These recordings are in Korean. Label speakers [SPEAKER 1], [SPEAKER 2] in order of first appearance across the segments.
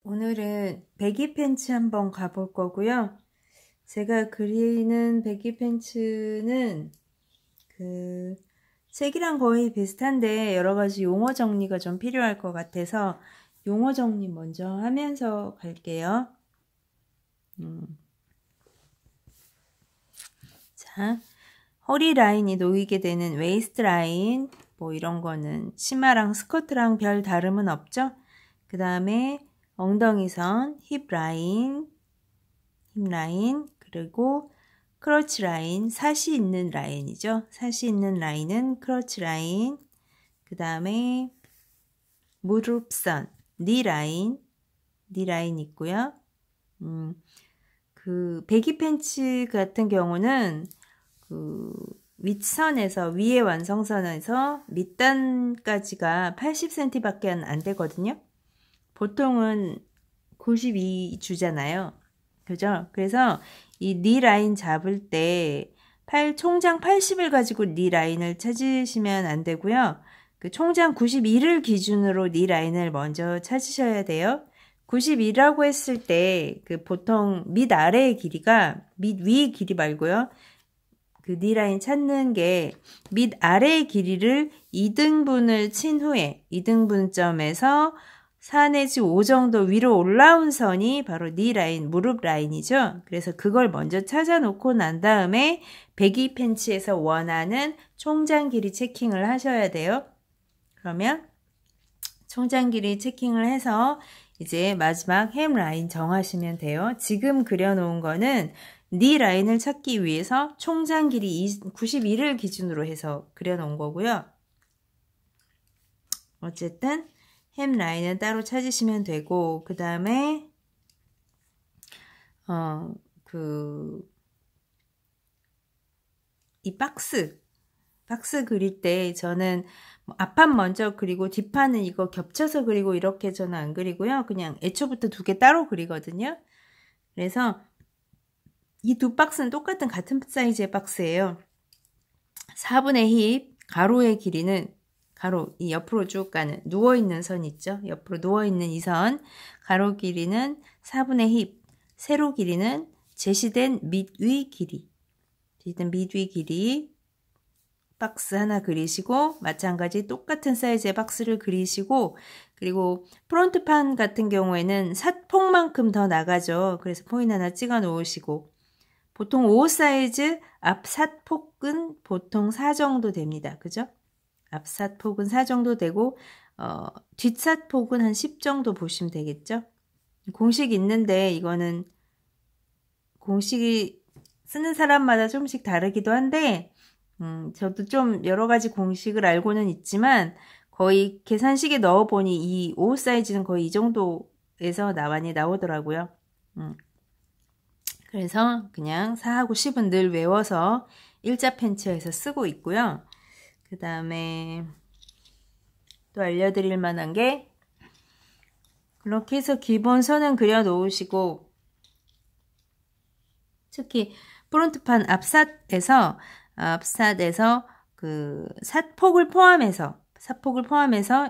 [SPEAKER 1] 오늘은 배기 팬츠 한번 가볼 거고요. 제가 그리는 배기 팬츠는 색이랑 거의 비슷한데 여러가지 용어 정리가 좀 필요할 것 같아서 용어 정리 먼저 하면서 갈게요. 자, 허리 라인이 놓이게 되는 웨이스트 라인, 뭐 이런 거는 치마랑 스커트랑 별 다름은 없죠. 그 다음에 엉덩이선, 힙 라인, 그리고 크러치 라인, 삿이 있는 라인이죠. 삿이 있는 라인은 크러치 라인. 그 다음에 무릎선, 니 라인 있고요. 배기 팬츠 같은 경우는 윗선에서 위에 완성선에서 밑단까지가 80cm 밖에 안 되거든요. 보통은 92 주잖아요. 그죠? 그래서 이 니 라인 잡을 때 총장 80을 가지고 니 라인을 찾으시면 안 되고요. 그 총장 92를 기준으로 니 라인을 먼저 찾으셔야 돼요. 92라고 했을 때 보통 밑 아래의 길이가 밑 위의 길이 말고요. 니 라인 찾는 게 밑 아래의 길이를 2등분을 친 후에 2등분점에서 4 내지 5 정도 위로 올라온 선이 바로 니 라인, 무릎 라인이죠. 그래서 그걸 먼저 찾아놓고 난 다음에 배기 팬츠에서 원하는 총장 길이 체킹을 하셔야 돼요. 그러면 총장 길이 체킹을 해서 이제 마지막 햄 라인 정하시면 돼요. 지금 그려놓은 거는 니 라인을 찾기 위해서 총장 길이 92를 기준으로 해서 그려놓은 거고요. 어쨌든 햄 라인은 따로 찾으시면 되고, 그 다음에 이 박스 그릴 때 저는 앞판 먼저 그리고 뒷판은 이거 겹쳐서 그리고 이렇게 저는 안 그리고요. 그냥 애초부터 두 개 따로 그리거든요. 그래서 이 두 박스는 같은 사이즈의 박스예요. 4분의 힙, 가로의 길이는 이 옆으로 쭉 가는 누워있는 선 있죠. 옆으로 누워있는 이 선, 가로 길이는 4분의 힙, 세로 길이는 제시된 밑위 길이, 박스 하나 그리시고, 마찬가지 똑같은 사이즈의 박스를 그리시고, 그리고 프론트판 같은 경우에는 삿폭만큼 더 나가죠. 그래서 포인 하나 찍어 놓으시고, 보통 5 사이즈 앞 삿폭은 보통 4 정도 됩니다. 그죠? 앞 삿폭은 4 정도 되고 뒷 삿폭은 한 10 정도 보시면 되겠죠? 공식이 있는데 이거는 공식이 쓰는 사람마다 조금씩 다르기도 한데 저도 좀 여러 가지 공식을 알고는 있지만 거의 계산식에 넣어보니 이 5 사이즈는 거의 이 정도에서 많이 나오더라고요. 그래서 그냥 4하고 10은 늘 외워서 일자 팬츠에서 쓰고 있고요. 그 다음에 또 알려드릴 만한 게 그렇게 해서 기본선은 그려 놓으시고, 특히 프론트판 앞삿에서 삿폭을 포함해서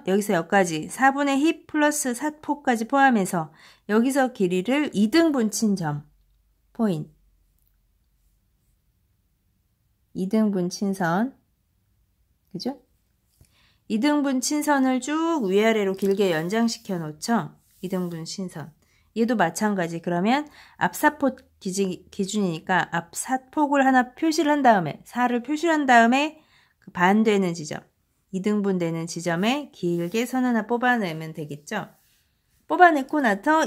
[SPEAKER 1] 여기서 여기까지 4분의 힙 플러스 삿폭까지 포함해서 여기서 길이를 2등분 친 점 포인, 2등분 친선, 그죠? 2등분 친선을 쭉 위아래로 길게 연장시켜 놓죠. 2등분 친선. 얘도 마찬가지. 그러면 앞사폭 기준이니까 앞사폭을 하나 표시를 한 다음에 4를 표시를 한 다음에 그 반 되는 지점, 2등분 되는 지점에 길게 선 하나 뽑아내면 되겠죠. 뽑아냈고 나서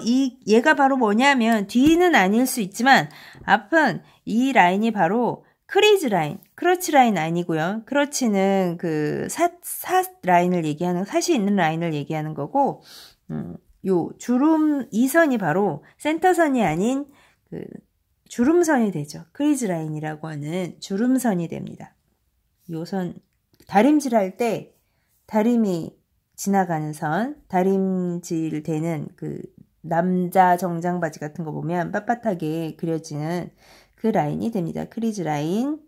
[SPEAKER 1] 얘가 바로 뭐냐면 뒤는 아닐 수 있지만 앞은 이 라인이 바로 크리즈 라인, 크러치 라인 아니고요. 크러치는 삿 라인을 얘기하는, 삿이 있는 라인을 얘기하는 거고, 요 주름 이 선이 바로 센터선이 아닌 주름선이 되죠. 크리즈 라인이라고 하는 주름선이 됩니다. 요 선 다림질 할 때 다림이 지나가는 선, 다림질 되는 남자 정장 바지 같은 거 보면 빳빳하게 그려지는 그 라인이 됩니다. 크리즈 라인.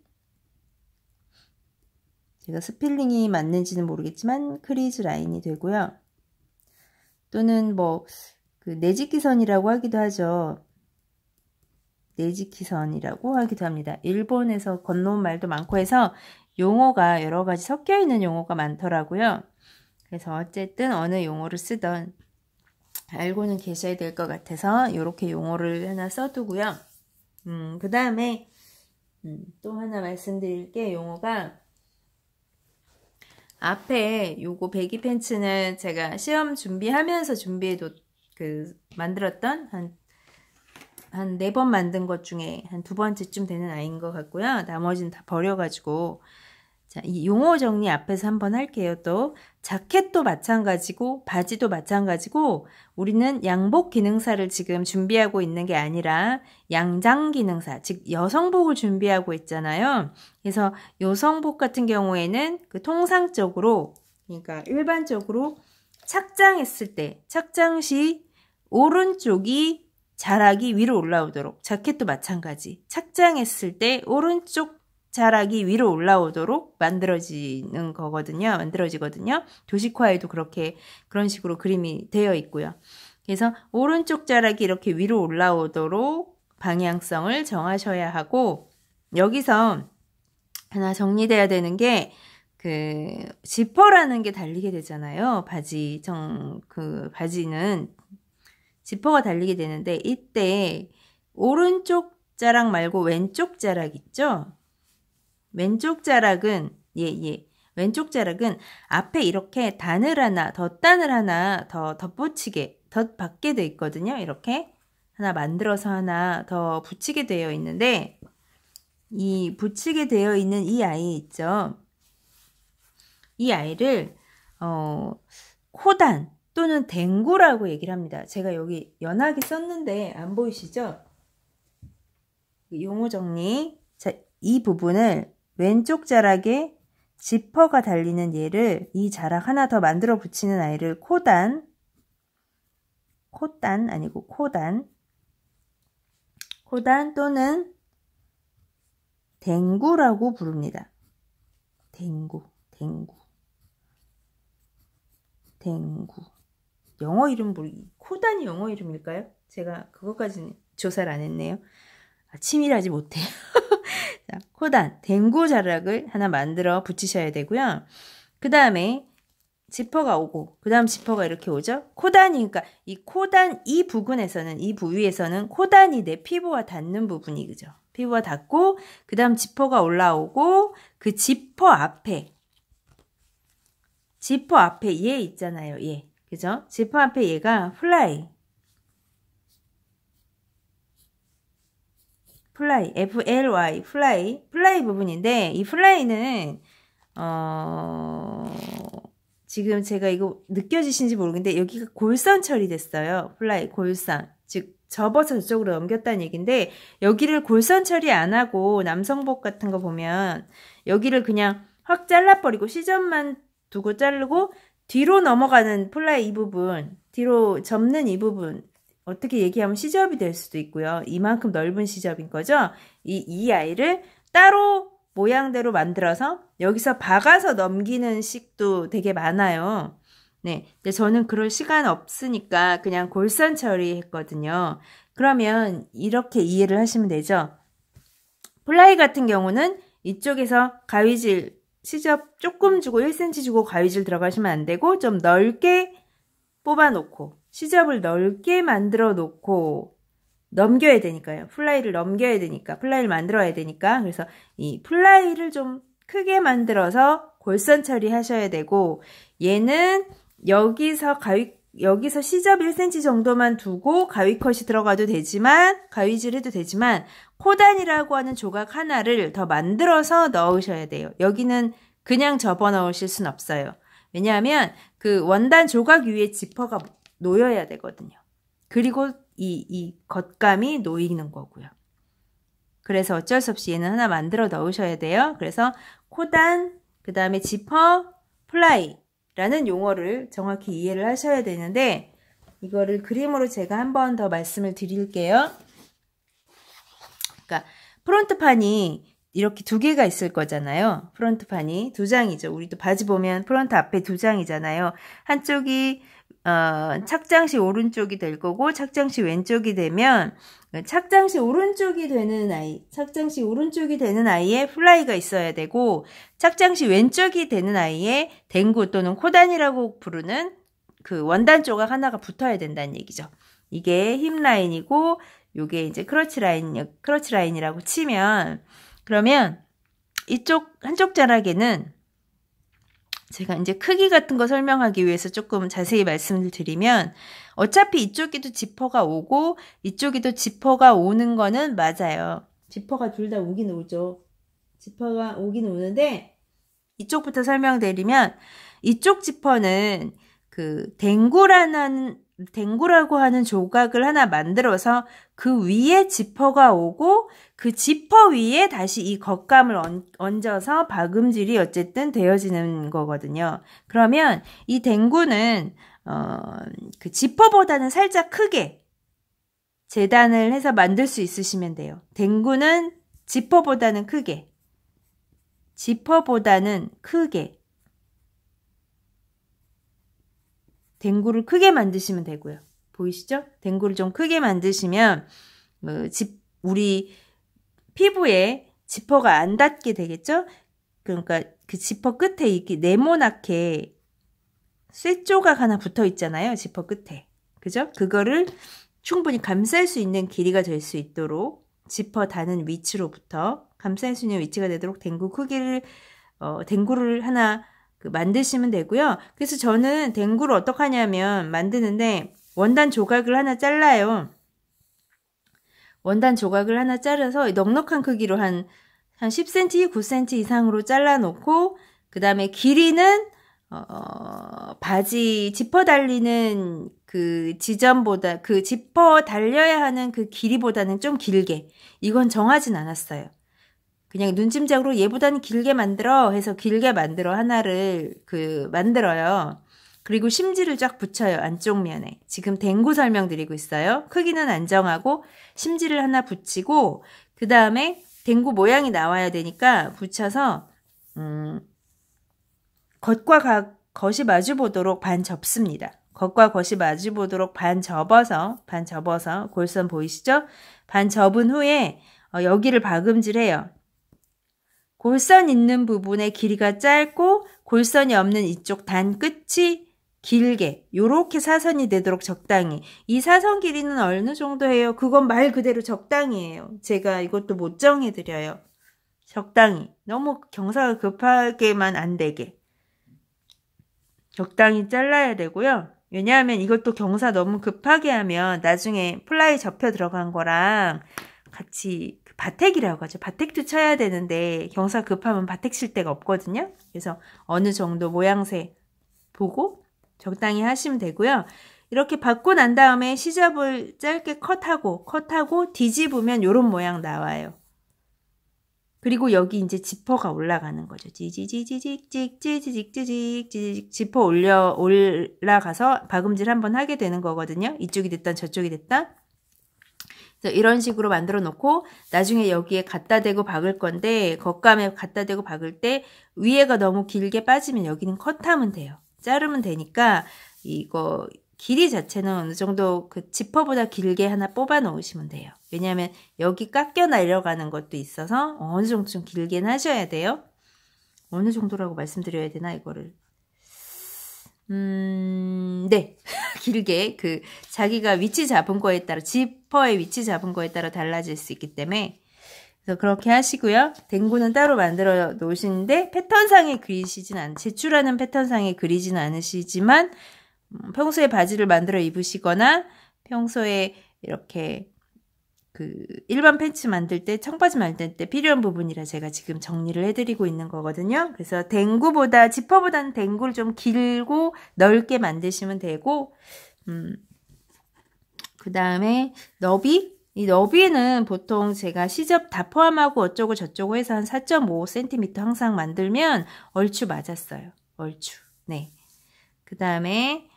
[SPEAKER 1] 제가 스펠링이 맞는지는 모르겠지만 크리즈 라인이 되고요. 또는 그 네지키선이라고 하기도 하죠. 네지키선이라고 하기도 합니다. 일본에서 건너온 말도 많고 해서 용어가 여러 가지 섞여 있는 용어가 많더라고요. 그래서 어쨌든 어느 용어를 쓰던 알고는 계셔야 될 것 같아서 이렇게 용어를 하나 써두고요. 그 다음에 또 하나 말씀드릴 게 용어가 앞에 요거 배기 팬츠는 제가 시험 준비하면서 만들었던 한 4번 만든 것 중에 한 2번째쯤 되는 아이인 것 같고요. 나머지는 다 버려가지고. 자, 이 용어 정리 앞에서 한번 할게요. 또 자켓도 마찬가지고 바지도 마찬가지고 우리는 양복 기능사를 지금 준비하고 있는 게 아니라 양장 기능사, 즉 여성복을 준비하고 있잖아요. 그래서 여성복 같은 경우에는 그 통상적으로, 그러니까 일반적으로 착장했을 때, 착장 시 오른쪽이 자락이 위로 올라오도록, 자켓도 마찬가지, 착장했을 때 오른쪽 자락이 위로 올라오도록 만들어지거든요. 도식화에도 그런 식으로 그림이 되어 있고요. 그래서 오른쪽 자락이 이렇게 위로 올라오도록 방향성을 정하셔야 하고, 여기서 하나 정리돼야 되는 게, 지퍼라는 게 달리게 되잖아요. 바지는 지퍼가 달리게 되는데, 이때 오른쪽 자락 말고 왼쪽 자락 있죠? 왼쪽 자락은 왼쪽 자락은 앞에 이렇게 덧단을 하나 더 덧붙이게, 덧받게 돼 있거든요. 이렇게 하나 만들어서 하나 더 붙이게 되어 있는데, 이 붙이게 되어 있는 이 아이 있죠. 이 아이를 코단 또는 댕구라고 얘기를 합니다. 제가 여기 연하게 썼는데 안 보이시죠? 용어 정리. 자, 이 부분을 왼쪽 자락에 지퍼가 달리는 얘를, 이 자락 하나 더 만들어 붙이는 아이를 코단 또는 댕구라고 부릅니다. 댕구. 영어 이름 코단이 영어 이름일까요? 제가 그것까지는 조사를 안 했네요. 치밀하지 못해요. 자, 코단, 댕구 자락을 하나 만들어 붙이셔야 되고요. 그 다음에 지퍼가 오고, 그 다음 지퍼가 이렇게 오죠. 코단이니까 이 부분에서는, 이 부위에서는 코단이 내 피부와 닿는 부분이, 그죠? 피부와 닿고, 그 다음 지퍼가 올라오고, 그 지퍼 앞에 얘 있잖아요. 얘, 그죠? 지퍼 앞에 얘가 플라이, FLY, 플라이 부분인데, 이 플라이는 지금 제가 이거 느껴지신지 모르겠는데 여기가 골선 처리됐어요. 플라이, 골선. 즉 접어서 저쪽으로 넘겼다는 얘기인데, 여기를 골선 처리 안 하고 남성복 같은 거 보면 여기를 그냥 확 잘라버리고 시접만 두고 자르고 뒤로 넘어가는 플라이, 이 부분, 뒤로 접는 이 부분, 어떻게 얘기하면 시접이 될 수도 있고요. 이만큼 넓은 시접인 거죠. 이 아이를 따로 모양대로 만들어서 여기서 박아서 넘기는 식도 되게 많아요. 네, 근데 저는 그럴 시간 없으니까 그냥 골선 처리했거든요. 그러면 이렇게 이해를 하시면 되죠. 플라이 같은 경우는 이쪽에서 가위질, 시접 조금 주고 1cm 주고 가위질 들어가시면 안 되고, 좀 넓게 뽑아놓고 시접을 넓게 만들어 놓고 넘겨야 되니까요. 플라이를 넘겨야 되니까, 플라이를 만들어야 되니까. 그래서 이 플라이를 좀 크게 만들어서 골선 처리하셔야 되고, 얘는 여기서 시접 1cm 정도만 두고 가위컷이 들어가도 되지만, 가위질 해도 되지만, 코단이라고 하는 조각 하나를 더 만들어서 넣으셔야 돼요. 여기는 그냥 접어 넣으실 순 없어요. 왜냐하면 그 원단 조각 위에 지퍼가 놓여야 되거든요. 그리고 이 겉감이 놓이는 거고요. 그래서 어쩔 수 없이 얘는 하나 만들어 넣으셔야 돼요. 그래서 코단, 그 다음에 지퍼, 플라이라는 용어를 정확히 이해를 하셔야 되는데, 이거를 그림으로 제가 한 번 더 말씀을 드릴게요. 그러니까 프론트판이 이렇게 2개가 있을 거잖아요. 프론트판이 2장이죠. 우리도 바지 보면 프론트 앞에 2장이잖아요. 한쪽이 착장시 오른쪽이 될 거고 착장시 왼쪽이 되면 착장시 오른쪽이 되는 아이에 플라이가 있어야 되고 착장시 왼쪽이 되는 아이에 댕구 또는 코단이라고 부르는 그 원단 조각 하나가 붙어야 된다는 얘기죠. 이게 힙 라인이고 요게 이제 크러치 라인이라고 치면 그러면 이쪽 한쪽 자락에는 제가 이제 크기 같은 거 설명하기 위해서 조금 자세히 말씀을 드리면 어차피 이쪽에도 지퍼가 오고 이쪽에도 지퍼가 오는 거는 맞아요. 지퍼가 둘 다 오긴 오죠. 지퍼가 오긴 오는데 이쪽부터 설명드리면 이쪽 지퍼는 그 댕구라고 하는 조각을 하나 만들어서 그 위에 지퍼가 오고 그 지퍼 위에 다시 이 겉감을 얹어서 박음질이 어쨌든 되어지는 거거든요. 그러면 이 댕구는 그 지퍼보다는 살짝 크게 재단을 해서 만들 수 있으시면 돼요. 댕구는 지퍼보다는 크게 댕구를 크게 만드시면 되고요. 보이시죠? 댕구를 좀 크게 만드시면 우리 피부에 지퍼가 안 닿게 되겠죠? 그러니까 그 지퍼 끝에 이렇게 네모나게 쇠조각 하나 붙어 있잖아요. 지퍼 끝에. 그죠? 그거를 충분히 감쌀 수 있는 길이가 될 수 있도록 지퍼 닿는 위치로부터 감쌀 수 있는 위치가 되도록 댕구를 하나 만드시면 되고요. 그래서 저는 댕구를 어떻게 하냐면 만드는데 원단 조각을 하나 잘라요. 원단 조각을 하나 자르서 넉넉한 크기로 한 10cm, 9cm 이상으로 잘라놓고 그 다음에 길이는 바지 지퍼 달리는 그 지점보다 그 지퍼 달려야 하는 그 길이보다는 좀 길게 이건 정하진 않았어요. 그냥 눈짐작으로 얘보다는 길게 만들어 해서 길게 만들어 하나를 만들어요. 그리고 심지를 쫙 붙여요. 안쪽 면에. 지금 댕구 설명드리고 있어요. 크기는 안 정하고 심지를 하나 붙이고 그 다음에 댕구 모양이 나와야 되니까 붙여서 겉과 겉이 마주 보도록 반 접습니다. 겉과 겉이 마주 보도록 반 접어서 골선 보이시죠? 반 접은 후에 여기를 박음질해요. 골선 있는 부분의 길이가 짧고 골선이 없는 이쪽 단 끝이 길게 요렇게 사선이 되도록 적당히. 이 사선 길이는 어느 정도 해요? 그건 말 그대로 적당히예요. 제가 이것도 못 정해드려요. 적당히. 너무 경사가 급하게만 안 되게. 적당히 잘라야 되고요. 왜냐하면 이것도 경사 너무 급하게 하면 나중에 플라이 접혀 들어간 거랑 같이 바택이라고 하죠. 바택도 쳐야 되는데 경사 급하면 바택 칠 데가 없거든요. 그래서 어느 정도 모양새 보고 적당히 하시면 되고요. 이렇게 받고 난 다음에 시접을 짧게 컷하고 뒤집으면 이런 모양 나와요. 그리고 여기 이제 지퍼가 올라가는 거죠. 찌지직 지퍼 올라가서 박음질 한번 하게 되는 거거든요. 이쪽이 됐든 저쪽이 됐든. 이런 식으로 만들어 놓고 나중에 여기에 갖다 대고 박을 건데 겉감에 갖다 대고 박을 때 위에가 너무 길게 빠지면 여기는 컷하면 돼요. 자르면 되니까 이거 길이 자체는 어느 정도 그 지퍼보다 길게 하나 뽑아 놓으시면 돼요. 왜냐하면 여기 깎여 내려가는 것도 있어서 어느 정도 좀 길게는 하셔야 돼요. 어느 정도라고 말씀드려야 되나 이거를. 네. 길게 자기가 위치 잡은 거에 따라 지퍼의 위치 잡은 거에 따라 달라질 수 있기 때문에 그래서 그렇게 하시고요. 댕구는 따로 만들어 놓으시는데 패턴상에 제출하는 패턴상에 그리지는 않으시지만 평소에 바지를 만들어 입으시거나 평소에 이렇게 일반 팬츠 만들 때 청바지 만들 때 필요한 부분이라 제가 지금 정리를 해드리고 있는 거거든요. 그래서 지퍼보다는 댕구를 좀 길고 넓게 만드시면 되고 그 다음에 이 너비는 보통 제가 시접 다 포함하고 어쩌고 저쩌고 해서 한 4.5cm 항상 만들면 얼추 맞았어요. 얼추. 네. 그 다음에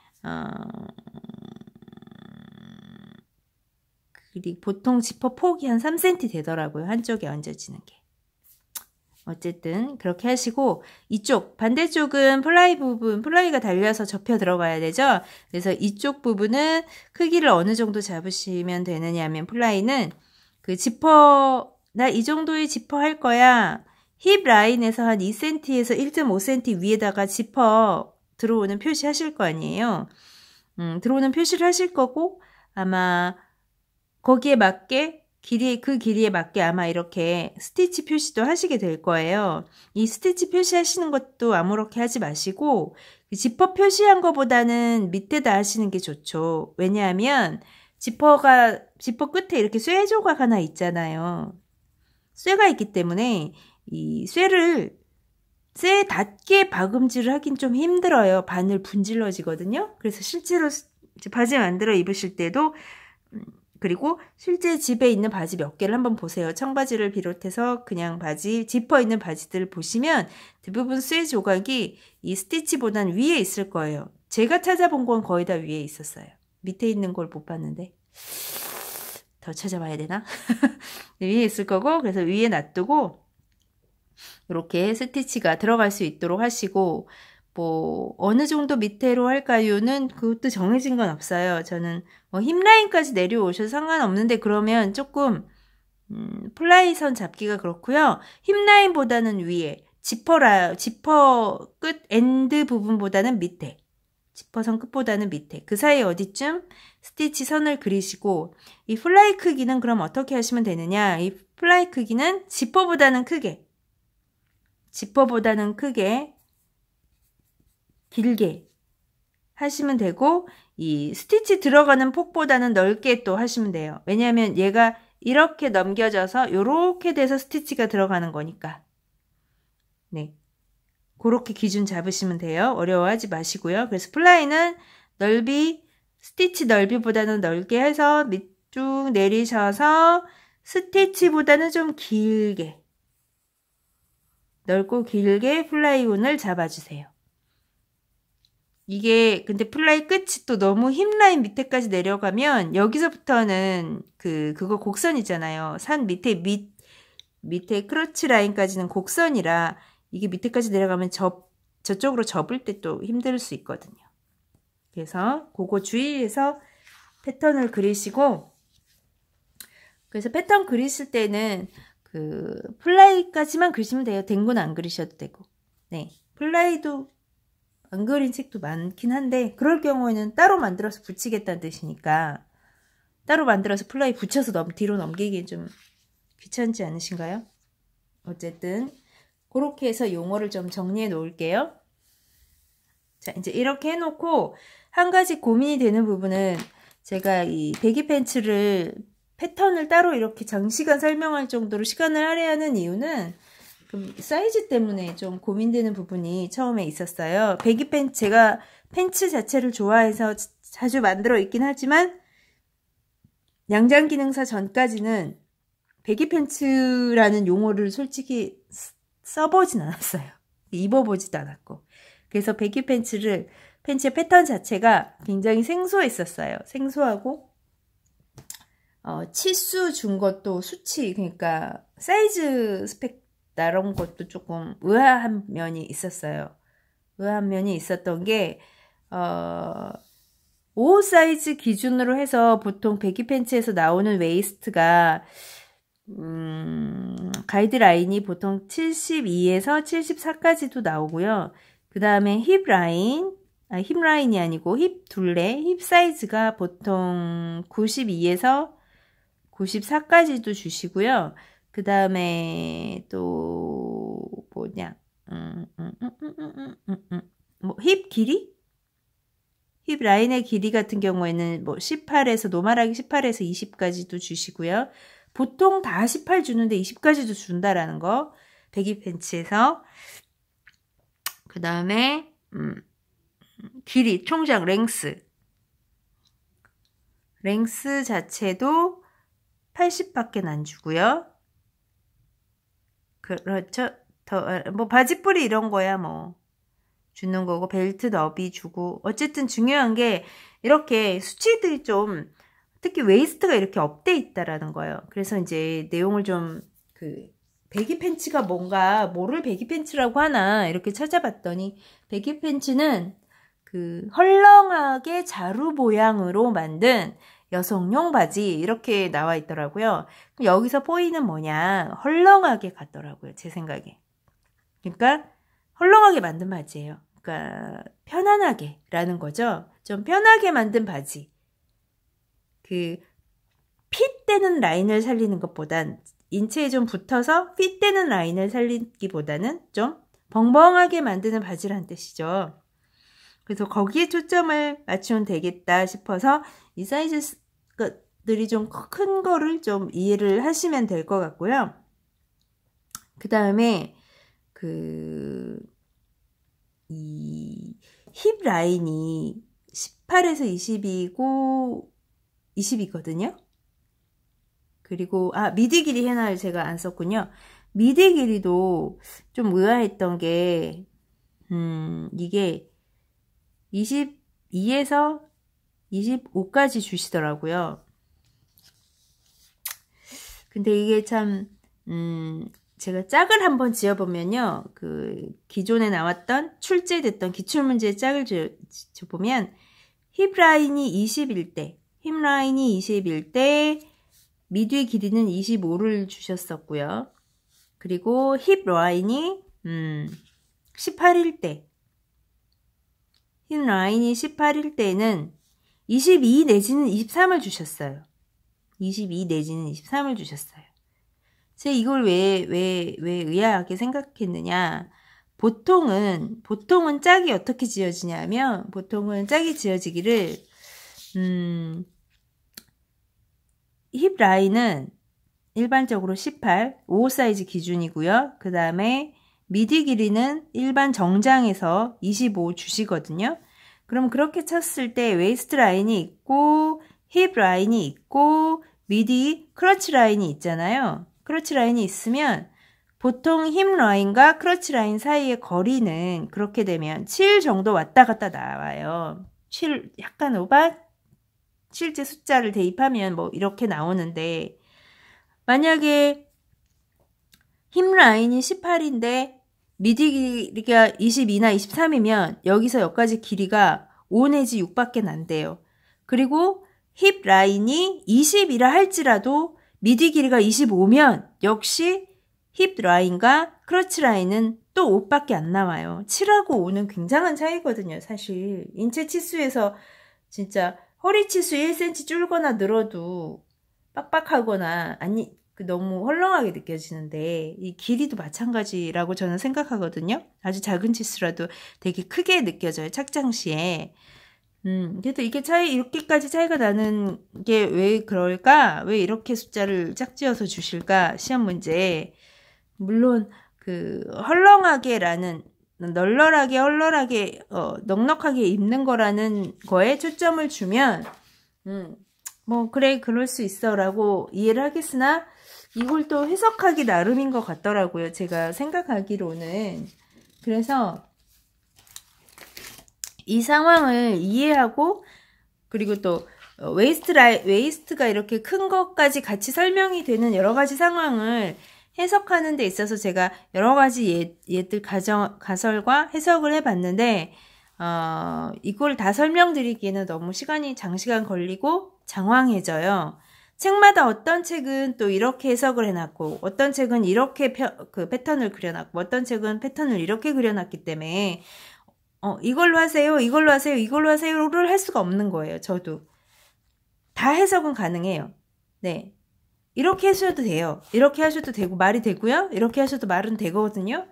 [SPEAKER 1] 그리고 보통 지퍼 폭이 한 3cm 되더라고요. 한쪽에 얹어지는 게. 어쨌든 그렇게 하시고 이쪽 반대쪽은 플라이 부분, 플라이가 달려서 접혀 들어가야 되죠. 그래서 이쪽 부분은 크기를 어느 정도 잡으시면 되느냐 하면 플라이는 그 지퍼 나 이 정도의 지퍼 할 거야. 힙 라인에서 한 2cm에서 1.5cm 위에다가 지퍼 들어오는 표시 하실 거 아니에요. 들어오는 표시를 하실 거고 아마 거기에 맞게 그 길이에 맞게 아마 이렇게 스티치 표시도 하시게 될 거예요. 이 스티치 표시하시는 것도 아무렇게 하지 마시고 지퍼 표시한 것보다는 밑에다 하시는 게 좋죠. 왜냐하면 지퍼 끝에 이렇게 쇠 조각 하나 있잖아요. 쇠가 있기 때문에 이 쇠 닿게 박음질을 하긴 좀 힘들어요. 바늘 분질러지거든요. 그래서 실제로 바지 만들어 입으실 때도 그리고 실제 집에 있는 바지 몇 개를 한번 보세요. 청바지를 비롯해서 그냥 바지, 지퍼 있는 바지들 보시면 대부분 쇠 조각이 이 스티치보단 위에 있을 거예요. 제가 찾아본 건 거의 다 위에 있었어요. 밑에 있는 걸 못 봤는데 더 찾아봐야 되나? 위에 있을 거고 그래서 위에 놔두고 이렇게 스티치가 들어갈 수 있도록 하시고 뭐 어느 정도 밑으로 할까요는 그것도 정해진 건 없어요. 저는 뭐 힙라인까지 내려오셔도 상관없는데 그러면 조금 플라이 선 잡기가 그렇고요. 힙라인보다는 위에 지퍼 끝 엔드 부분보다는 밑에 지퍼선 끝보다는 밑에 그 사이 어디쯤 스티치 선을 그리시고 이 플라이 크기는 그럼 어떻게 하시면 되느냐. 이 플라이 크기는 지퍼보다는 크게 길게 하시면 되고 이 스티치 들어가는 폭보다는 넓게 또 하시면 돼요. 왜냐하면 얘가 이렇게 넘겨져서 이렇게 돼서 스티치가 들어가는 거니까. 네, 그렇게 기준 잡으시면 돼요. 어려워하지 마시고요. 그래서 플라이는 스티치 넓이보다는 넓게 해서 밑쭉 내리셔서 스티치보다는 좀 길게 넓고 길게 플라이 운을 잡아주세요. 이게 근데 플라이 끝이 또 너무 힙라인 밑에까지 내려가면 여기서부터는 그거 곡선이잖아요. 산 밑에 크러치 라인까지는 곡선이라 이게 밑에까지 내려가면 저쪽으로 접을 때 또 힘들 수 있거든요. 그래서 그거 주의해서 패턴을 그리시고 그래서 패턴 그리실 때는 그 플라이까지만 그리시면 돼요. 댕구는 안 그리셔도 되고. 네, 플라이도 안 그린 책도 많긴 한데 그럴 경우에는 따로 만들어서 붙이겠다는 뜻이니까 따로 만들어서 플라이 붙여서 뒤로 넘기기 좀 귀찮지 않으신가요? 어쨌든 그렇게 해서 용어를 좀 정리해 놓을게요. 자, 이제 이렇게 해놓고 한 가지 고민이 되는 부분은 제가 이 배기 팬츠를 패턴을 따로 이렇게 장시간 설명할 정도로 시간을 할애하는 이유는 사이즈 때문에 좀 고민되는 부분이 처음에 있었어요. 배기 팬츠, 제가 팬츠 자체를 좋아해서 자주 만들어 입긴 하지만 양장 기능사 전까지는 배기 팬츠라는 용어를 솔직히 써보진 않았어요. 입어보지도 않았고. 그래서 배기 팬츠의 패턴 자체가 굉장히 생소했었어요. 생소하고 치수 준 것도 수치, 그러니까 사이즈 스펙 나런 것도 조금 의아한 면이 있었어요. 의아한 면이 있었던 게 5 사이즈 기준으로 해서 보통 배기 팬츠에서 나오는 웨이스트가 가이드라인이 보통 72에서 74까지도 나오고요. 그 다음에 힙 라인이 아니고 힙 둘레, 힙 사이즈가 보통 92에서 94까지도 주시고요. 그 다음에 또 뭐냐 뭐 힙 길이? 힙 라인의 길이 같은 경우에는 뭐 18에서 노멀하게 18에서 20까지도 주시고요. 보통 다 18 주는데 20까지도 준다라는 거 배기 팬츠에서. 그 다음에 길이 총장 랭스 자체도 80밖에 안 주고요. 그렇죠. 뭐 바지뿌리 이런 거야 뭐 주는 거고 벨트 너비 주고. 어쨌든 중요한 게 이렇게 수치들이 좀 특히 웨이스트가 이렇게 업돼 있다라는 거예요. 그래서 이제 내용을 좀 배기 팬츠가 뭔가, 뭐를 배기 팬츠라고 하나 이렇게 찾아봤더니, 배기 팬츠는 그 헐렁하게 자루 모양으로 만든 여성용 바지 이렇게 나와 있더라고요. 여기서 포인트는 뭐냐, 헐렁하게 같더라고요, 제 생각에. 그러니까 헐렁하게 만든 바지예요. 그러니까 편안하게 라는 거죠. 좀 편하게 만든 바지. 그 핏되는 라인을 살리는 것보단, 인체에 좀 붙어서 핏되는 라인을 살리기보다는 좀 벙벙하게 만드는 바지란 뜻이죠. 그래서 거기에 초점을 맞추면 되겠다 싶어서 이 사이즈들이 좀 큰 거를 좀 이해를 하시면 될 것 같고요. 그 다음에 이 힙 라인이 18에서 20이거든요. 그리고 미디 길이 해나를 제가 안 썼군요. 미디 길이도 좀 의아했던 게 이게 22에서 25까지 주시더라고요. 근데 이게 참 제가 짝을 한번 지어보면요, 그 기존에 나왔던 출제됐던 기출문제의 짝을 지어보면 힙 라인이 21대, 힙 라인이 21대, 미디 길이는 25를 주셨었고요. 그리고 힙 라인이 18일 때, 힙 라인이 18일 때는 22 내지는 23을 주셨어요. 22 내지는 23을 주셨어요. 제가 이걸 왜 의아하게 생각했느냐. 보통은 짝이 어떻게 지어지냐면, 보통은 짝이 지어지기를, 힙 라인은 일반적으로 18, 55 사이즈 기준이고요. 그 다음에 미디 길이는 일반 정장에서 25 주시거든요. 그럼 그렇게 쳤을 때 웨이스트 라인이 있고, 힙 라인이 있고, 미디 크러치 라인이 있잖아요. 크러치 라인이 있으면 보통 힙 라인과 크러치 라인 사이의 거리는 그렇게 되면 7 정도 왔다 갔다 나와요. 7 약간 오바? 실제 숫자를 대입하면 뭐 이렇게 나오는데, 만약에 힙 라인이 18인데 미디 길이가 22나 23이면 여기서 여기까지 길이가 5 내지 6밖에 안 돼요. 그리고 힙 라인이 20이라 할지라도 미디 길이가 25면 역시 힙 라인과 크러치 라인은 또 5밖에 안 나와요. 7하고 5는 굉장한 차이거든요. 사실 인체 치수에서 진짜 허리 치수 1cm 줄거나 늘어도 빡빡하거나 너무 헐렁하게 느껴지는데, 이 길이도 마찬가지라고 저는 생각하거든요. 아주 작은 치수라도 되게 크게 느껴져요, 착장 시에. 그래도 이게 이렇게까지 차이가 나는 게 왜 그럴까? 왜 이렇게 숫자를 짝지어서 주실까? 시험 문제. 물론, 헐렁하게라는, 널널하게, 헐렁하게, 넉넉하게 입는 거라는 거에 초점을 주면, 뭐, 그래, 그럴 수 있어 라고 이해를 하겠으나, 이걸 또 해석하기 나름인 것 같더라고요. 제가 생각하기로는. 그래서, 이 상황을 이해하고, 그리고 또 웨이스트가 이렇게 큰 것까지 같이 설명이 되는 여러 가지 상황을 해석하는 데 있어서 제가 여러 가지 예들 가설과 해석을 해봤는데, 이걸 다 설명드리기에는 너무 장시간 걸리고 장황해져요. 책마다 어떤 책은 또 이렇게 해석을 해놨고, 어떤 책은 이렇게 패턴을 그려놨고, 어떤 책은 패턴을 이렇게 그려놨기 때문에, 이걸로 하세요, 이걸로 하세요, 이걸로 하세요를 할 수가 없는 거예요. 저도. 다 해석은 가능해요. 네. 이렇게 하셔도 돼요. 이렇게 하셔도 되고, 말이 되고요. 이렇게 하셔도 말은 되거든요.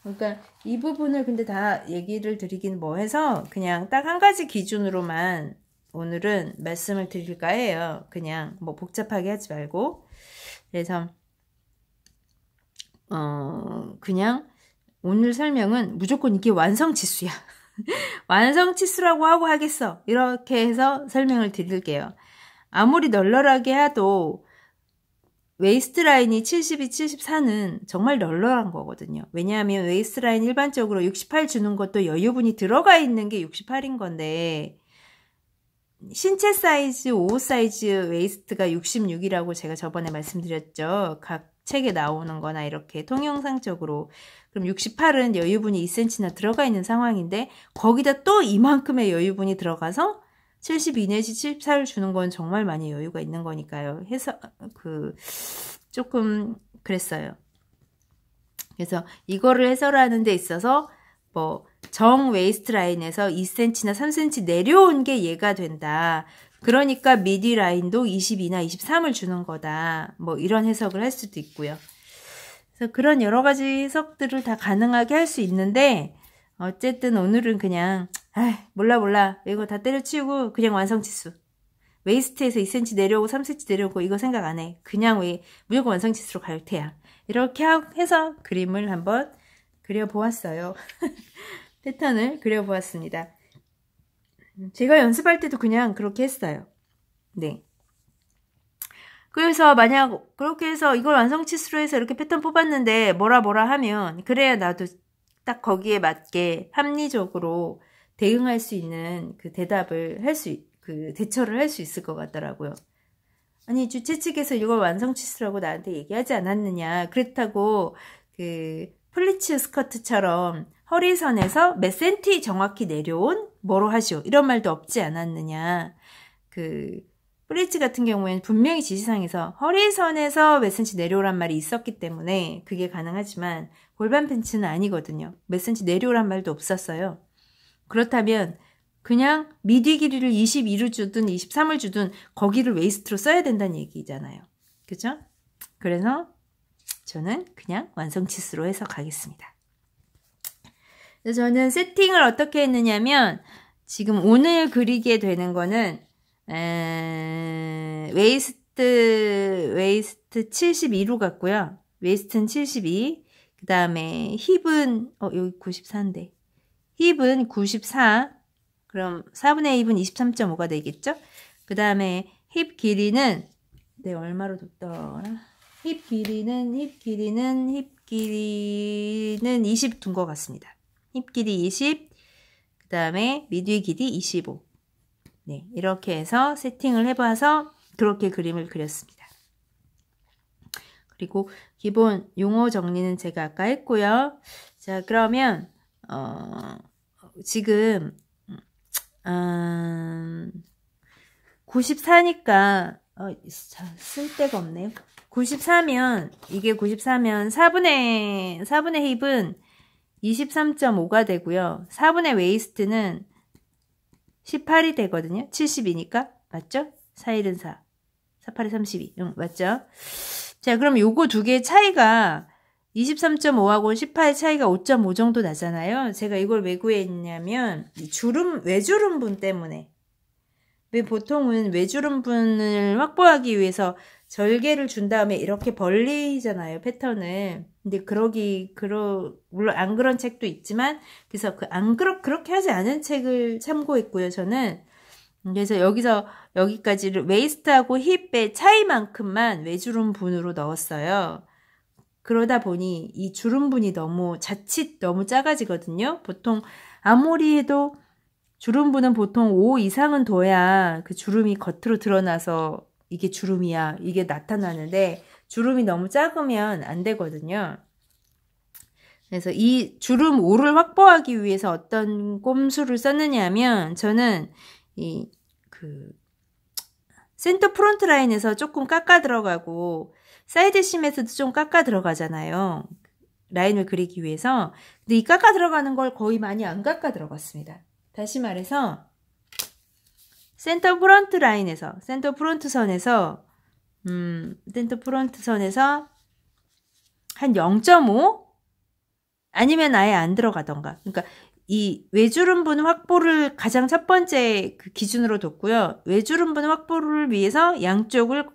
[SPEAKER 1] 그러니까 이 부분을 근데 다 얘기를 드리긴 해서 그냥 딱 한 가지 기준으로만 오늘은 말씀을 드릴까 해요. 그냥 뭐 복잡하게 하지 말고. 그래서 그냥 오늘 설명은 무조건 이게 완성치수야. 완성치수라고 하고 하겠어. 이렇게 해서 설명을 드릴게요. 아무리 널널하게 해도 웨이스트 라인이 72, 74는 정말 널널한 거거든요. 왜냐하면 웨이스트 라인 일반적으로 68 주는 것도 여유분이 들어가 있는 게 68인 건데, 신체 사이즈, 55 사이즈 웨이스트가 66이라고 제가 저번에 말씀드렸죠. 각 책에 나오는 거나 이렇게 동영상적으로. 그럼 68은 여유분이 2cm나 들어가 있는 상황인데 거기다 또 이만큼의 여유분이 들어가서 72 내지 74를 주는 건 정말 많이 여유가 있는 거니까요. 해서 조금 그랬어요. 그래서 이거를 해설하는 데 있어서 뭐 정 웨이스트 라인에서 2cm나 3cm 내려온 게 얘가 된다. 그러니까 미디 라인도 22나 23을 주는 거다. 뭐 이런 해석을 할 수도 있고요. 그래서 그런 여러 가지 해석들을 다 가능하게 할 수 있는데 어쨌든 오늘은 그냥 몰라 이거 다 때려치우고 그냥 완성치수. 웨이스트에서 2cm 내려오고 3cm 내려오고 이거 생각 안 해. 그냥 무조건 완성치수로 갈 테야. 이렇게 해서 그림을 한번 그려보았어요. 패턴을 그려보았습니다. 제가 연습할 때도 그냥 그렇게 했어요. 네. 그래서 만약 그렇게 해서 이걸 완성치수로 해서 이렇게 패턴 뽑았는데 뭐라 하면 그래야 나도 딱 거기에 맞게 합리적으로 대응할 수 있는 그 대답을 대처를 할 수 있을 것 같더라고요. 아니 주최 측에서 이걸 완성치수라고 나한테 얘기하지 않았느냐. 그렇다고 플리츠 스커트처럼 허리선에서 몇 센티 정확히 내려온 뭐로 하시오 이런 말도 없지 않았느냐. 플리츠 같은 경우에는 분명히 지시상에서 허리선에서 몇 센치 내려오란 말이 있었기 때문에 그게 가능하지만 골반 팬츠는 아니거든요. 몇 센치 내려오란 말도 없었어요. 그렇다면 그냥 미디 길이를 22를 주든 23을 주든 거기를 웨이스트로 써야 된다는 얘기잖아요. 그죠? 그래서 저는 그냥 완성치수로 해서 가겠습니다. 그래서 저는 세팅을 어떻게 했느냐면 지금 오늘 그리게 되는 거는 웨이스트 72로 갔고요. 웨이스트는 72. 그 다음에 힙은 여기 94인데 힙은 94. 그럼 4분의 1은 23.5가 되겠죠? 그 다음에 힙 길이는 얼마로 뒀더라? 힙 길이는 20 둔 것 같습니다. 힙 길이 20, 그 다음에 미디 길이 25. 네, 이렇게 해서 세팅을 해봐서 그렇게 그림을 그렸습니다. 그리고 기본 용어 정리는 제가 아까 했고요. 자, 그러면 지금 94니까 쓸 데가 없네요. 94면 이게 94면 4분의 힙은 23.5가 되고요. 4분의 웨이스트는 18이 되거든요. 72니까 맞죠? 4일은 4, 48이 32. 맞죠? 자, 그럼 요거 두 개의 차이가 23.5하고 18의 차이가 5.5 정도 나잖아요. 제가 이걸 왜 구했냐면 외주름분 때문에. 왜 보통은 외주름분을 확보하기 위해서 절개를 준 다음에 이렇게 벌리잖아요, 패턴을. 근데 물론 안 그런 책도 있지만, 그래서 그렇게 하지 않은 책을 참고했고요, 저는. 그래서 여기까지를 웨이스트하고 힙의 차이만큼만 외주름분으로 넣었어요. 그러다 보니 이 주름분이 자칫 너무 작아지거든요. 보통 아무리 해도 주름분은 보통 5 이상은 둬야 그 주름이 겉으로 드러나서 이게 주름이야, 이게 나타나는데 주름이 너무 작으면 안 되거든요. 그래서 이 주름 5를 확보하기 위해서 어떤 꼼수를 썼느냐 하면 저는 센터 프론트 라인에서 조금 깎아 들어가고 사이드 심에서도 좀 깎아 들어가잖아요. 라인을 그리기 위해서. 근데 이 깎아 들어가는 걸 거의 많이 안 깎아 들어갔습니다. 다시 말해서 센터 프론트 선에서 한 0.5 아니면 아예 안 들어가던가. 그러니까 이 외주름분 확보를 가장 첫 번째 기준으로 뒀고요. 외주름분 확보를 위해서 양쪽을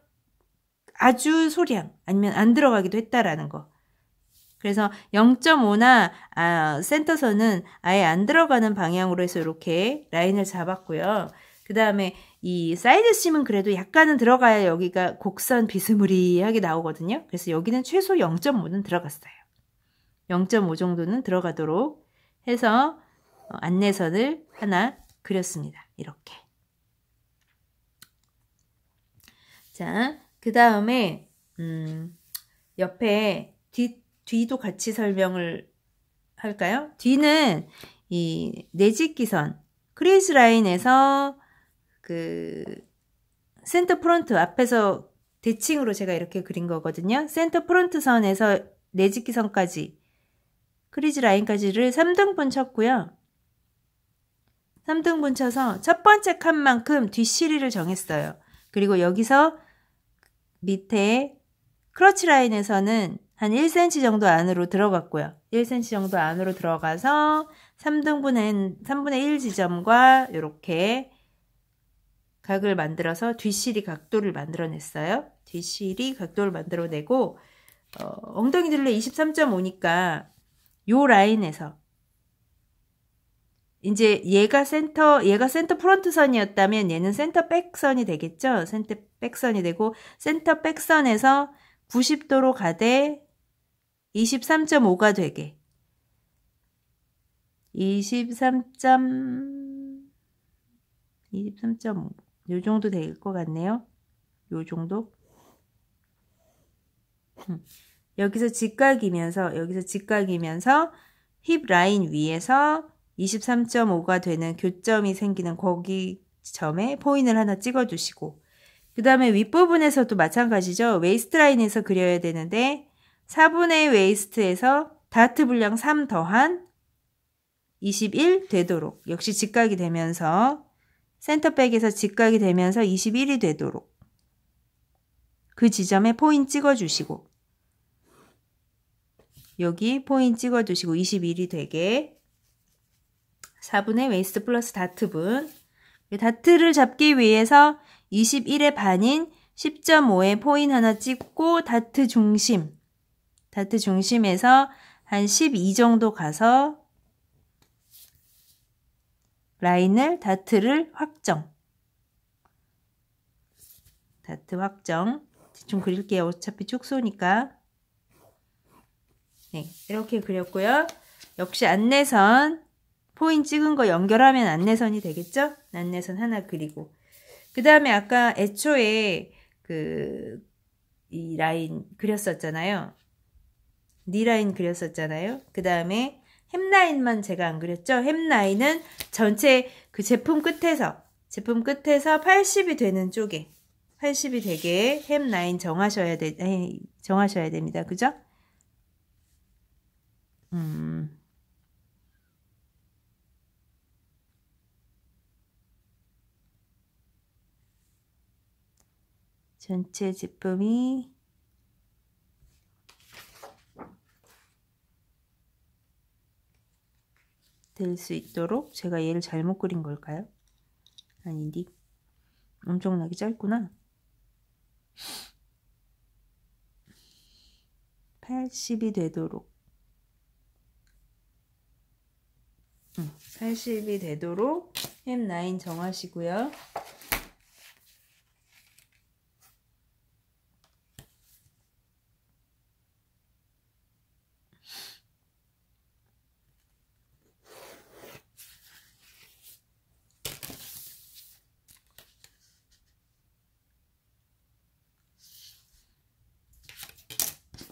[SPEAKER 1] 아주 소량 아니면 안 들어가기도 했다라는 거. 그래서 0.5나 센터선은 아예 안 들어가는 방향으로 해서 이렇게 라인을 잡았고요. 그 다음에 이 사이드 심은 그래도 약간은 들어가야 여기가 곡선 비스무리하게 나오거든요. 그래서 여기는 최소 0.5는 들어갔어요. 0.5 정도는 들어가도록 해서 안내선을 하나 그렸습니다. 이렇게. 자, 그 다음에 옆에 뒤도 같이 설명을 할까요? 뒤는 이 내직기선 크리즈 라인에서 그 센터 프론트 앞에서 대칭으로 제가 이렇게 그린 거거든요. 센터 프론트 선에서 내직기선까지 크리즈 라인까지를 3등분 쳤고요. 3등분 쳐서 첫 번째 칸만큼 뒷실이를 정했어요. 그리고 여기서 밑에 크러치 라인에서는 한 1cm 정도 안으로 들어갔고요. 1cm 정도 안으로 들어가서 3분의 1 지점과 이렇게 각을 만들어서 뒷실이 각도를 만들어냈어요. 뒷실이 각도를 만들어내고 엉덩이 둘레 23.5니까 요 라인에서 이제 얘가 센터 프론트 선이었다면 얘는 센터 백선이 되겠죠. 센터 백선이 되고 센터 백선에서 90도로 가되 23.5가 되게 23.5 요 정도 될 것 같네요. 요 정도. 여기서 직각이면서 힙 라인 위에서 23.5가 되는 교점이 생기는 거기 점에 포인트를 하나 찍어 두시고, 그 다음에 윗부분에서도 마찬가지죠. 웨이스트 라인에서 그려야 되는데 4분의 웨이스트에서 다트 분량 3 더한 21 되도록, 역시 직각이 되면서 센터백에서 직각이 되면서 21이 되도록 그 지점에 포인트 찍어 주시고, 여기 포인트 찍어 두시고 21이 되게 4분의 웨이스트 플러스 다트분, 다트를 잡기 위해서 21의 반인 10.5에 포인트 하나 찍고 다트 중심에서 한 12 정도 가서 라인을 다트를 확정. 다트 확정. 대충 그릴게요. 어차피 축소니까. 네, 이렇게 그렸고요. 역시 안내선 포인트 찍은 거 연결하면 안내선이 되겠죠? 안내선 하나 그리고, 그 다음에 아까 애초에 이 라인 그렸었잖아요. 니 라인 그렸었잖아요. 그 다음에 햄라인만 제가 안 그렸죠? 햄라인은 전체 그 제품 끝에서 80이 되는 쪽에 80이 되게 햄라인 정하셔야 됩니다. 그죠? 전체 제품이 될 수 있도록, 제가 얘를 잘못 그린 걸까요? 아닌디. 엄청나게 짧구나. 80이 되도록 80이 되도록 햄라인 정하시고요.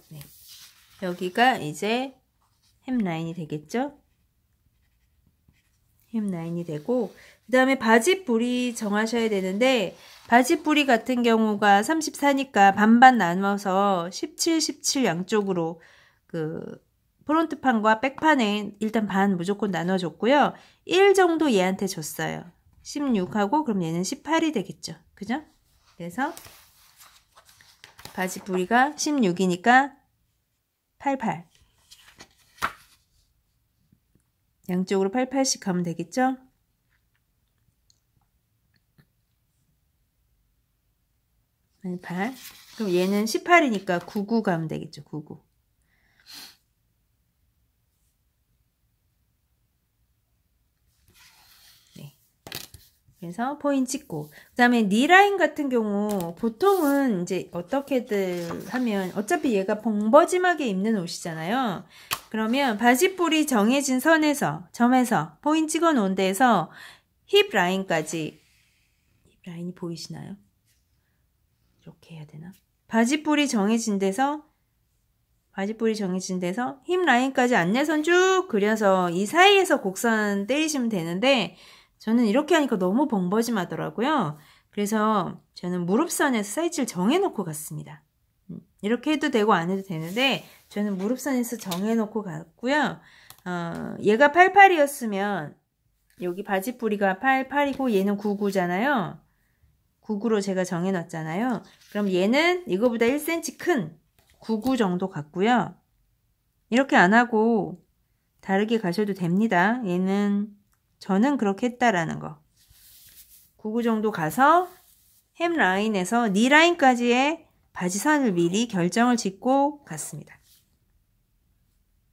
[SPEAKER 1] 네. 여기가 이제 햄라인이 되겠죠? 햄라인이 되고, 그 다음에 바지 뿌리 정하셔야 되는데, 바지 뿌리 같은 경우가 34니까 반반 나눠서 17, 17 양쪽으로 그 프론트판과 백판에 일단 반 무조건 나눠줬고요. 1 정도 얘한테 줬어요. 16하고 그럼 얘는 18이 되겠죠. 그죠? 그래서 바지 뿌리가 16이니까 88. 양쪽으로 88씩 가면 되겠죠? 그럼 얘는 18이니까 99 가면 되겠죠. 99. 네. 그래서 포인트 찍고, 그 다음에 니 라인 같은 경우 보통은 이제 어떻게들 하면, 어차피 얘가 벙버짐하게 입는 옷이잖아요. 그러면 바지 뿌리 정해진 점에서 포인트 찍어 놓은 데에서 힙 라인까지, 힙 라인이 보이시나요? 이렇게 해야 되나? 바지 뿌리 정해진 데서 바지뿔이 정해진 데서 힙 라인까지 안내선 쭉 그려서 이 사이에서 곡선 때리시면 되는데 저는 이렇게 하니까 너무 벙버짐하더라고요. 그래서 저는 무릎선에서 사이즈를 정해놓고 갔습니다. 이렇게 해도 되고 안 해도 되는데 저는 무릎선에서 정해놓고 갔고요. 얘가 88이었으면 여기 바지뿌리가 88이고 얘는 99잖아요. 99로 제가 정해놨잖아요. 그럼 얘는 이거보다 1cm 큰 99 정도 같고요. 이렇게 안 하고 다르게 가셔도 됩니다. 저는 그렇게 했다라는 거. 99 정도 가서 햄 라인에서 니 라인까지의 바지선을 미리 결정을 짓고 갔습니다.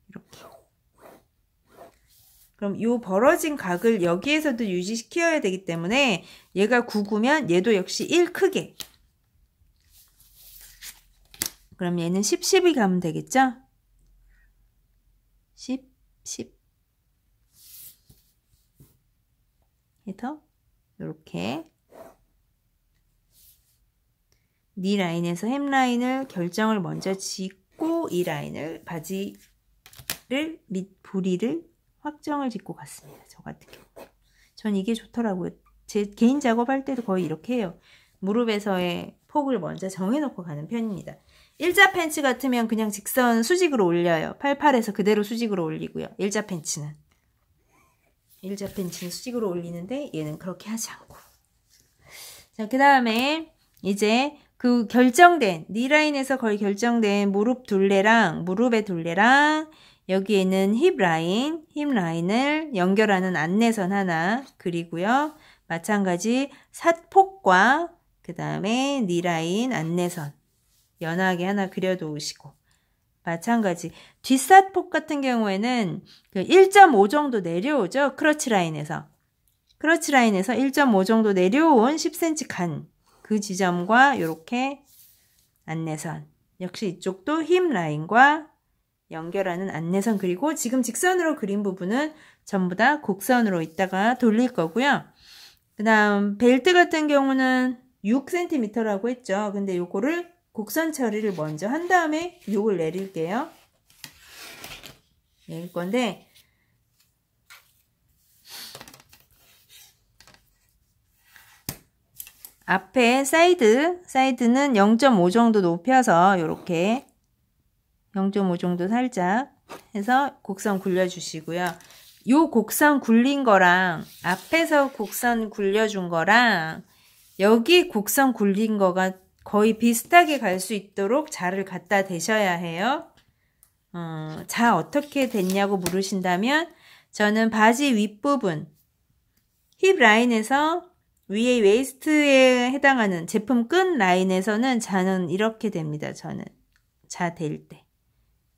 [SPEAKER 1] 이렇게. 그럼 이 벌어진 각을 여기에서도 유지시켜야 되기 때문에 얘가 99면 얘도 역시 1 크게. 그럼 얘는 10, 10이 가면 되겠죠? 10, 10 해서 이렇게 니 라인에서 햄 라인을 결정을 먼저 짓고 이 라인을 바지를 밑 부리를 확정을 짓고 갔습니다. 저 같은 경우. 전 이게 좋더라고요. 제 개인 작업할 때도 거의 이렇게 해요. 무릎에서의 폭을 먼저 정해놓고 가는 편입니다. 일자 팬츠 같으면 그냥 직선 수직으로 올려요. 88에서 그대로 수직으로 올리고요. 일자 팬츠는 수직으로 올리는데 얘는 그렇게 하지 않고. 자, 그 다음에 이제 그 결정된 니 라인에서 거의 결정된 무릎의 둘레랑 여기에는 힙 라인을 연결하는 안내선 하나 그리고요. 마찬가지 삿폭과 그 다음에 니 라인 안내선 연하게 하나 그려놓으시고 마찬가지 뒷삿폭 같은 경우에는 그 1.5 정도 내려오죠. 크러치 라인에서 1.5 정도 내려온 10cm 간 그 지점과 이렇게 안내선 역시 이쪽도 힙 라인과 연결하는 안내선 그리고 지금 직선으로 그린 부분은 전부 다 곡선으로 이따가 돌릴 거고요. 그 다음 벨트 같은 경우는 6cm라고 했죠. 근데 요거를 곡선 처리를 먼저 한 다음에 요걸 내릴 건데 앞에 사이드는 0.5 정도 높여서 요렇게 0.5 정도 살짝 해서 곡선 굴려주시고요. 요 곡선 굴린 거랑 앞에서 곡선 굴려준 거랑 여기 곡선 굴린 거가 거의 비슷하게 갈 수 있도록 자를 갖다 대셔야 해요. 자 어떻게 됐냐고 물으신다면 저는 바지 윗부분 힙 라인에서 위에 웨이스트에 해당하는 제품 끈 라인에서는 자는 이렇게 됩니다. 저는 자 될 때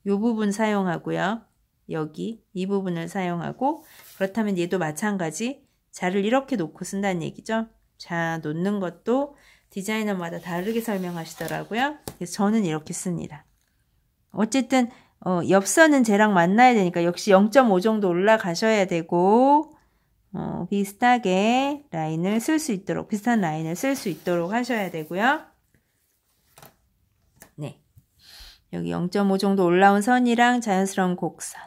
[SPEAKER 1] 이 부분 사용하고요. 여기 이 부분을 사용하고 그렇다면 얘도 마찬가지 자를 이렇게 놓고 쓴다는 얘기죠. 자 놓는 것도 디자이너마다 다르게 설명하시더라고요. 그래서 저는 이렇게 씁니다. 어쨌든 옆선은 쟤랑 만나야 되니까 역시 0.5 정도 올라가셔야 되고 비슷하게 라인을 쓸 수 있도록 비슷한 라인을 쓸 수 있도록 하셔야 되고요. 네, 여기 0.5 정도 올라온 선이랑 자연스러운 곡선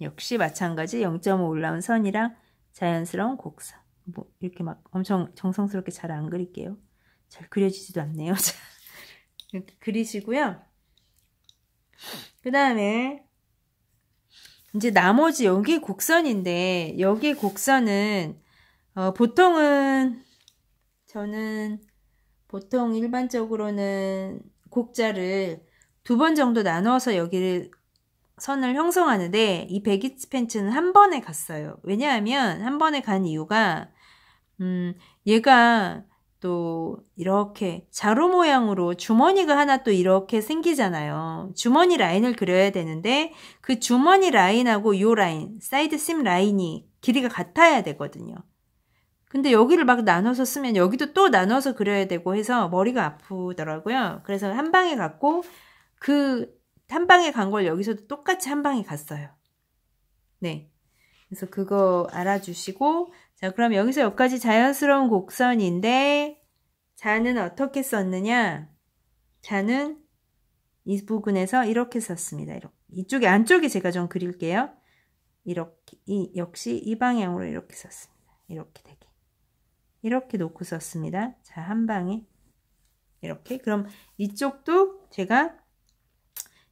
[SPEAKER 1] 역시 마찬가지 0.5 올라온 선이랑 자연스러운 곡선 뭐 이렇게 막 엄청 정성스럽게 잘 안 그릴게요. 잘 그려지지도 않네요. 이렇게 그리시고요. 그 다음에 이제 나머지 여기 곡선인데 여기 곡선은 저는 보통 일반적으로는 곡자를 2번 정도 나눠서 여기를 선을 형성하는데 이 베기스 팬츠는 한 번에 갔어요. 왜냐하면 한 번에 간 이유가 얘가 또 이렇게 자루 모양으로 주머니가 하나 또 이렇게 생기잖아요. 주머니 라인을 그려야 되는데 그 주머니 라인하고 요 라인, 사이드 심 라인이 길이가 같아야 되거든요. 근데 여기를 막 나눠서 쓰면 여기도 또 나눠서 그려야 되고 해서 머리가 아프더라고요. 그래서 한 방에 갔고 그 한 방에 간 걸 여기서도 똑같이 한 방에 갔어요. 네. 그래서 그거 알아주시고 자 그럼 여기서 여기까지 자연스러운 곡선인데 자는 어떻게 썼느냐? 자는 이 부분에서 이렇게 썼습니다. 이렇게. 이쪽에 안쪽에 제가 좀 그릴게요. 이렇게 역시 이 방향으로 이렇게 썼습니다. 이렇게 되게 이렇게 놓고 썼습니다. 자, 한 방에 이렇게. 그럼 이쪽도 제가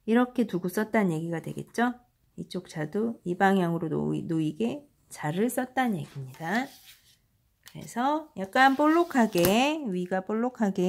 [SPEAKER 1] 이렇게 두고 썼다는 얘기가 되겠죠. 이쪽 자도 이 방향으로 놓이게 자를 썼다는 얘기입니다. 그래서 약간 볼록하게, 위가 볼록하게